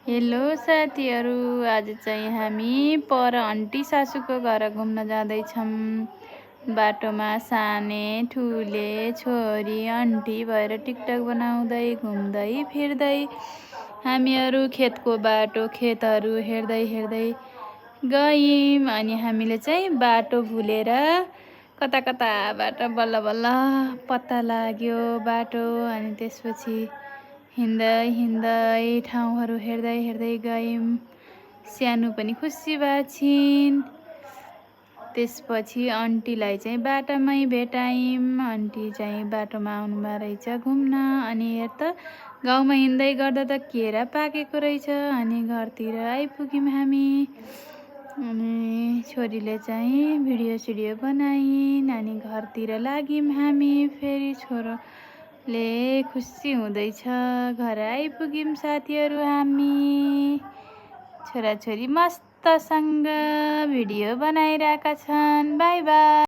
Hello साथीहरू, आज चाहिँ हामी पर आन्टी सासूको घर घुम्न जाँदैछौँ। बाटोमा साने ठुले छोरी आन्टी भएर टिकटक बनाउँदै घुम्दै फिर्दै हामीहरू खेतको बाटो खेतहरू हेर्दै हेर्दै गयौँ। अनि हामीले चाहिँ बाटो भुलेर कता कताबाट बल्ल बल्ल पत्ता लाग्यो बाटो। अनि त्यसपछि हिँड्दै हिँड्दै ठाउँहरू हेर्दै हेर्दै गयौँ। सानो पनि खुसी भएछिन्। त्यसपछि आन्टीलाई चाहिँ बाटोमै भेटायौँ। आन्टी चाहिँ बाटोमा आउनुभएको रहेछ घुम्न। अनि हेर त गाउँमा हिँड्दै गर्दा त केरा पाकेको रहेछ। अनि घरतिर आइपुग्यौँ हामी। अनि छोरीले चाहिँ भिडियो सिडियो बनाइन्। अनि घरतिर लाग्यौँ हामी। फेरि छोरोले खुसी हुँदैछ। घर आइपुग्यौँ साथीहरू हामी। छोराछोरी मस्तसँग भिडियो बनाइरहेका छन्। By by.